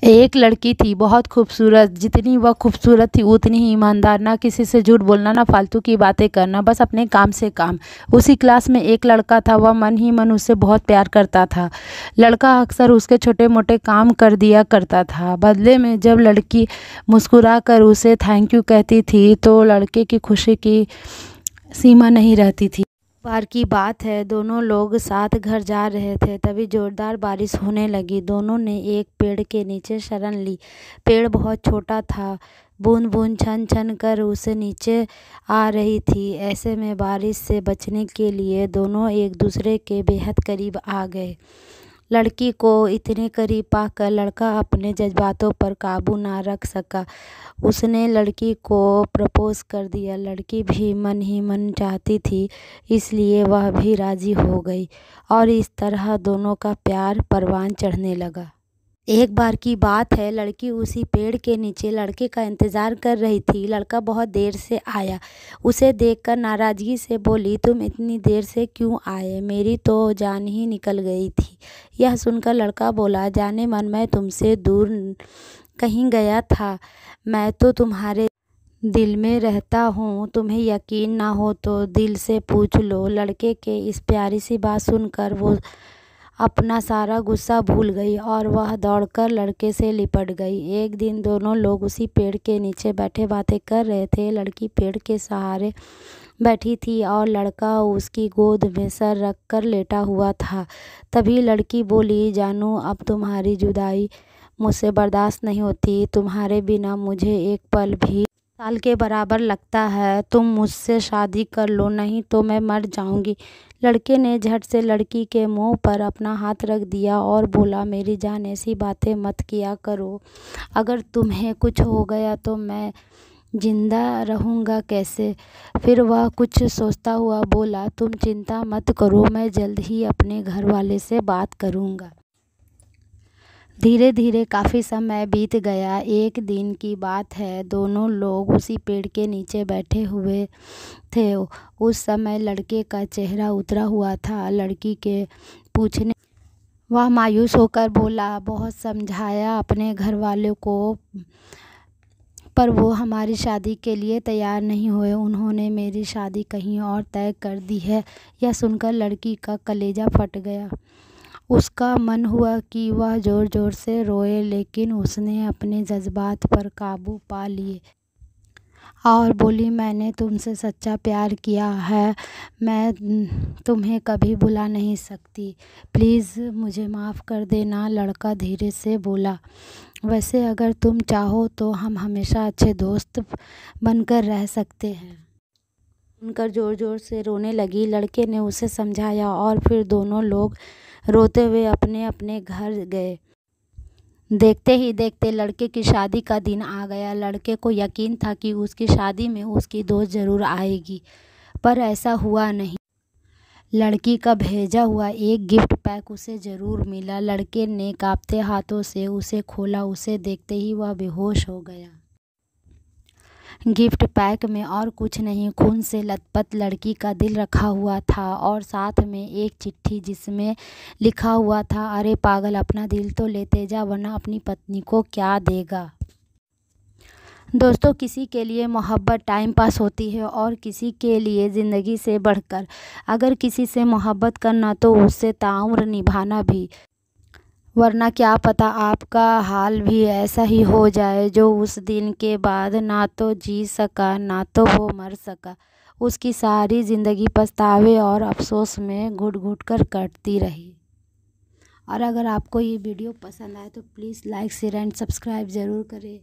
एक लड़की थी बहुत खूबसूरत। जितनी वह खूबसूरत थी उतनी ही ईमानदार। ना किसी से झूठ बोलना, ना फालतू की बातें करना, बस अपने काम से काम। उसी क्लास में एक लड़का था, वह मन ही मन उससे बहुत प्यार करता था। लड़का अक्सर उसके छोटे मोटे काम कर दिया करता था। बदले में जब लड़की मुस्कुरा कर उसे थैंक यू कहती थी तो लड़के की खुशी की सीमा नहीं रहती थी। बार की बात है, दोनों लोग साथ घर जा रहे थे, तभी जोरदार बारिश होने लगी। दोनों ने एक पेड़ के नीचे शरण ली। पेड़ बहुत छोटा था, बूंद बूंद छन छन कर उसे नीचे आ रही थी। ऐसे में बारिश से बचने के लिए दोनों एक दूसरे के बेहद करीब आ गए। लड़की को इतने करीब पाकर लड़का अपने जज्बातों पर काबू ना रख सका। उसने लड़की को प्रपोज कर दिया। लड़की भी मन ही मन चाहती थी, इसलिए वह भी राजी हो गई और इस तरह दोनों का प्यार परवान चढ़ने लगा। एक बार की बात है, लड़की उसी पेड़ के नीचे लड़के का इंतज़ार कर रही थी। लड़का बहुत देर से आया। उसे देखकर नाराज़गी से बोली, तुम इतनी देर से क्यों आए? मेरी तो जान ही निकल गई थी। यह सुनकर लड़का बोला, जाने मन मैं तुमसे दूर कहीं गया था। मैं तो तुम्हारे दिल में रहता हूँ। तुम्हें यकीन ना हो तो दिल से पूछ लो। लड़के के इस प्यारी सी बात सुनकर वो अपना सारा गुस्सा भूल गई और वह दौड़कर लड़के से लिपट गई। एक दिन दोनों लोग उसी पेड़ के नीचे बैठे बातें कर रहे थे। लड़की पेड़ के सहारे बैठी थी और लड़का उसकी गोद में सर रख कर लेटा हुआ था। तभी लड़की बोली, जानू अब तुम्हारी जुदाई मुझसे बर्दाश्त नहीं होती। तुम्हारे बिना मुझे एक पल भी साल के बराबर लगता है। तुम मुझसे शादी कर लो, नहीं तो मैं मर जाऊंगी। लड़के ने झट से लड़की के मुंह पर अपना हाथ रख दिया और बोला, मेरी जान ऐसी बातें मत किया करो। अगर तुम्हें कुछ हो गया तो मैं जिंदा रहूँगा कैसे? फिर वह कुछ सोचता हुआ बोला, तुम चिंता मत करो, मैं जल्द ही अपने घर वाले से बात करूँगा। धीरे धीरे काफ़ी समय बीत गया। एक दिन की बात है, दोनों लोग उसी पेड़ के नीचे बैठे हुए थे। उस समय लड़के का चेहरा उतरा हुआ था। लड़की के पूछने वह मायूस होकर बोला, बहुत समझाया अपने घर वालों को, पर वो हमारी शादी के लिए तैयार नहीं हुए। उन्होंने मेरी शादी कहीं और तय कर दी है। यह सुनकर लड़की का कलेजा फट गया। उसका मन हुआ कि वह ज़ोर ज़ोर से रोए, लेकिन उसने अपने जज्बात पर काबू पा लिए और बोली, मैंने तुमसे सच्चा प्यार किया है। मैं तुम्हें कभी भुला नहीं सकती। प्लीज़ मुझे माफ़ कर देना। लड़का धीरे से बोला, वैसे अगर तुम चाहो तो हम हमेशा अच्छे दोस्त बनकर रह सकते हैं। सुनकर ज़ोर ज़ोर से रोने लगी। लड़के ने उसे समझाया और फिर दोनों लोग रोते हुए अपने अपने घर गए। देखते ही देखते लड़के की शादी का दिन आ गया। लड़के को यकीन था कि उसकी शादी में उसकी दोस्त ज़रूर आएगी, पर ऐसा हुआ नहीं। लड़की का भेजा हुआ एक गिफ्ट पैक उसे ज़रूर मिला। लड़के ने कांपते हाथों से उसे खोला। उसे देखते ही वह बेहोश हो गया। गिफ्ट पैक में और कुछ नहीं, खून से लथपथ लड़की का दिल रखा हुआ था और साथ में एक चिट्ठी जिसमें लिखा हुआ था, अरे पागल, अपना दिल तो लेते जा, वरना अपनी पत्नी को क्या देगा। दोस्तों, किसी के लिए मोहब्बत टाइम पास होती है और किसी के लिए ज़िंदगी से बढ़कर। अगर किसी से मोहब्बत करना तो उससे ताउम्र निभाना भी, वरना क्या पता आपका हाल भी ऐसा ही हो जाए जो उस दिन के बाद ना तो जी सका ना तो वो मर सका। उसकी सारी ज़िंदगी पछतावे और अफसोस में घुट घुट कर कटती रही। और अगर आपको ये वीडियो पसंद आए तो please like share and subscribe ज़रूर करें।